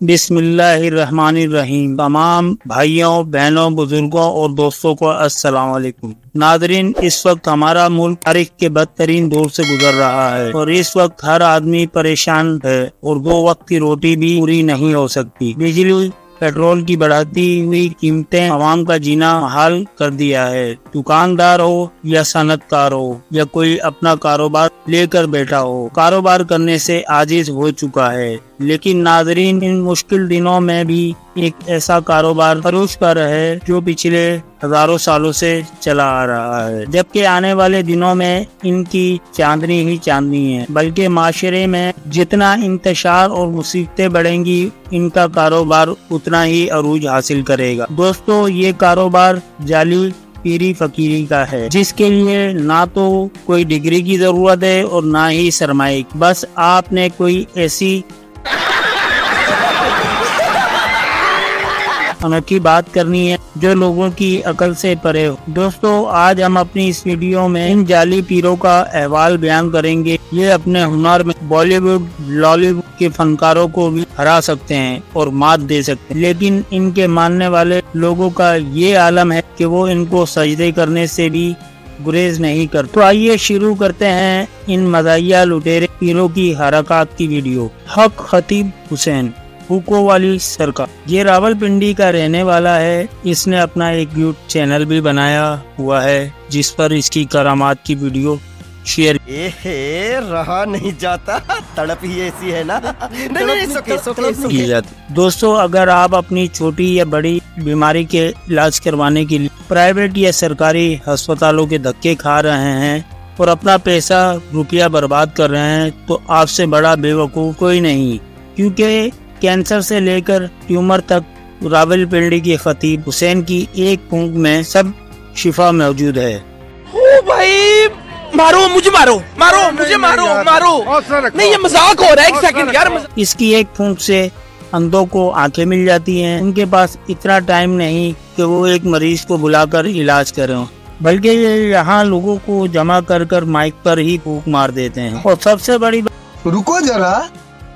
بسم اللہ الرحمن الرحیم۔ تمام بھائیوں، بہنوں، بزرگوں اور دوستوں کو السلام علیکم۔ ناظرین، اس وقت ہمارا ملک تاریخ کے بدترین دور سے گزر رہا ہے اور اس وقت ہر آدمی پریشان ہے اور 2 وقت کی روٹی بھی پوری نہیں ہو سکتی۔ بجلی، پیٹرول کی بڑھتی ہوئی قیمتیں عوام کا جینا محال کر دیا ہے۔ دکاندار ہو یا صنعت کار ہو یا کوئی اپنا کاروبار لے کر بیٹھا ہو، کاروبار کرنے سے عاجز ہو چکا ہے۔ لیکن ناظرین، ان مشکل دنوں میں بھی ایک ایسا کاروبار عروج پر ہے جو پچھلے ہزاروں سالوں سے چلا آ رہا ہے، جبکہ آنے والے دنوں میں ان کی چاندنی ہی چاندنی ہے، بلکہ معاشرے میں جتنا انتشار اور مصیبتیں بڑھیں گی، ان کا کاروبار اتنا ہی عروج حاصل کرے گا۔ دوستو، یہ کاروبار جعلی پیری فقیری کا ہے، جس کے لیے نہ تو کوئی ڈگری کی ضرورت ہے اور نہ ہی سرمایہ کی۔ بس آپ نے کوئی ایسی انوکھی بات کرنی ہے جو لوگوں کی عقل سے پرے ہو۔ دوستو، آج ہم اپنی اس ویڈیو میں ان جعلی پیروں کا احوال بیان کریں گے۔ یہ اپنے ہنر میں بالی ووڈ، لالی ووڈ کے فنکاروں کو بھی ہرا سکتے ہیں اور مات دے سکتے ہیں، لیکن ان کے ماننے والے لوگوں کا یہ عالم ہے کہ وہ ان کو سجدے کرنے سے بھی گریز نہیں کرتے۔ تو آئیے شروع کرتے ہیں ان مزاحیہ لٹیرے پیروں کی حرکات کی ویڈیو۔ حق خطیب حسین پھوکو والی سرکار، یہ راول پنڈی کا رہنے والا ہے۔ اس نے اپنا ایک یوٹیوب چینل بھی بنایا ہوا ہے جس پر اس کی کرامات کی ویڈیو شیئر رہا نہیں جاتا، تڑپ ہی ایسی ہے نا۔ کی جاتی۔ دوستو، اگر آپ اپنی چھوٹی یا بڑی بیماری کے علاج کروانے کے لیے پرائیویٹ یا سرکاری ہسپتالوں کے دھکے کھا رہے ہیں اور اپنا پیسہ روپیہ برباد کر رہے ہیں، تو آپ سے بڑا بے وقوف کوئی نہیں، کیونکہ کینسر سے لے کر ٹیومر تک راول پنڈی کے خطیب حسین کی ایک پھونک میں سب شفا موجود ہے۔ بھائی مارو مجھے، مارو مجھے، مارو نہیں، یہ مذاق ہو رہا ہے، ایک سیکنڈ یار۔ اس کی ایک پھونک سے اندھوں کو آنکھیں مل جاتی ہیں۔ ان کے پاس اتنا ٹائم نہیں کہ وہ ایک مریض کو بلا کر علاج کریں، بلکہ یہ یہاں لوگوں کو جمع کر کر مائک پر ہی پھونک مار دیتے ہیں۔ اور سب سے بڑی رکو ذرا،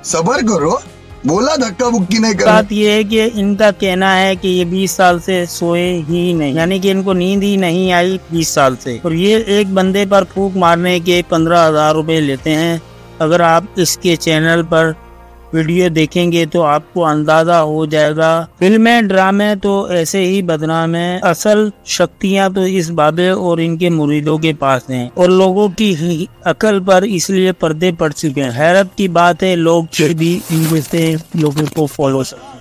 صبر کرو، بولا دھکا بکی نہیں کرنا۔ بات یہ ہے کہ ان کا کہنا ہے کہ یہ 20 سال سے سوئے ہی نہیں، یعنی کہ ان کو نیند ہی نہیں آئی 20 سال سے، اور یہ ایک بندے پر پھونک مارنے کے 15,000 روپے لیتے ہیں۔ اگر آپ اس کے چینل پر ویڈیو دیکھیں گے تو آپ کو اندازہ ہو جائے گا۔ فلمیں، ڈرامے تو ایسے ہی بدنام ہیں، اصل شکتیاں تو اس بابے اور ان کے مریدوں کے پاس ہیں، اور لوگوں کی عقل پر اس لیے پردے پڑ چکے ہیں۔ حیرت کی بات ہے، لوگ پھر بھی ان جیسے لوگوں کو فالو کرتے ہیں۔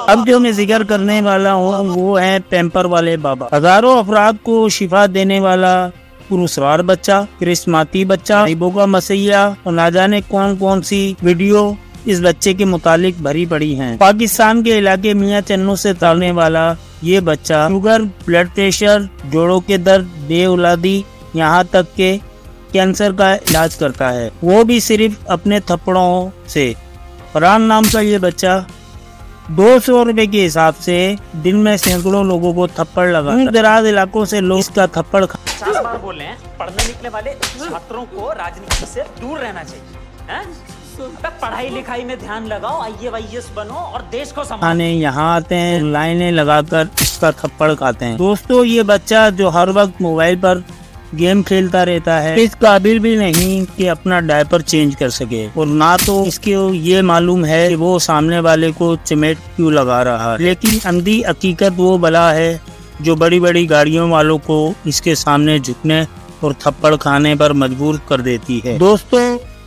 اب جو میں ذکر کرنے والا ہوں وہ ہے پیمپر والے بابا، ہزاروں افراد کو شفا دینے والا پراسرار بچہ، کرسماتی بچہ، غریبوں کا مسیحا، اور نہ جانے کون کون سی ویڈیو اس بچے کے متعلق بھری پڑی ہیں۔ پاکستان کے علاقے میاں چنو سے تعلق والا یہ بچہ شوگر، بلڈ پریشر، جوڑوں کے درد، بے اولادی، یہاں تک کہ کینسر کا علاج کرتا ہے، وہ بھی صرف اپنے تھپڑوں سے۔ فرحان نام کا یہ بچہ 200 روپے کے حساب سے دن میں سینکڑوں لوگوں کو تھپڑ لگا۔ دراز علاقوں سے لوگ اس کا تھپڑ 50 بار بول رہے ہیں، پڑھنے نکلنے والے چھاتروں کو راجنیتی سے دور رہنا چاہیے۔ پڑھائی لکھائی میں دھیان لگاؤ، IAS بنو اور دیش کو سنبھالو۔ یہاں آتے ہیں، لائنیں لگا کر اس کا تھپڑ کھاتے ہیں۔ دوستو، یہ بچہ جو ہر وقت موبائل پر گیم کھیلتا رہتا ہے، اس قابل بھی نہیں کہ اپنا ڈائپر چینج کر سکے، اور نہ تو اس کو یہ معلوم ہے کہ وہ سامنے والے کو چمیٹ کیوں لگا رہا ہے۔ لیکن اندھی حقیقت وہ بلا ہے جو بڑی بڑی گاڑیوں والوں کو اس کے سامنے جھکنے اور تھپڑ کھانے پر مجبور کر دیتی ہے۔ دوستو،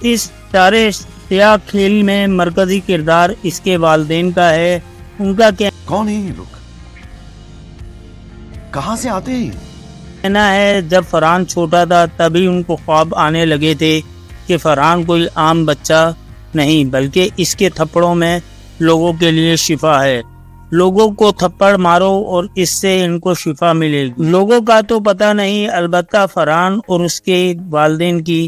اس سارے سیاہ کھیل میں مرکزی کردار اس کے والدین کا ہے۔ ان کا کون ہے یہ لوگ؟ کہاں سے آتے ہیں؟ کہنا ہے جب فرحان چھوٹا تھا تبھی ان کو خواب آنے لگے تھے کہ فرحان کوئی عام بچہ نہیں بلکہ اس کے تھپڑوں میں لوگوں کے لیے شفا ہے۔ لوگوں کو تھپڑ مارو اور اس سے ان کو شفا ملے گی۔ لوگوں کا تو پتہ نہیں، البتہ فرحان اور اس کے والدین کی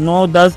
9-10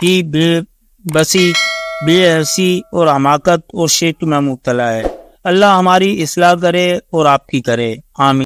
کی بے بسی، بے حسی اور حماقت اور شرک میں مبتلا ہے۔ اللہ ہماری اصلاح کرے اور آپ کی کرے، آمین۔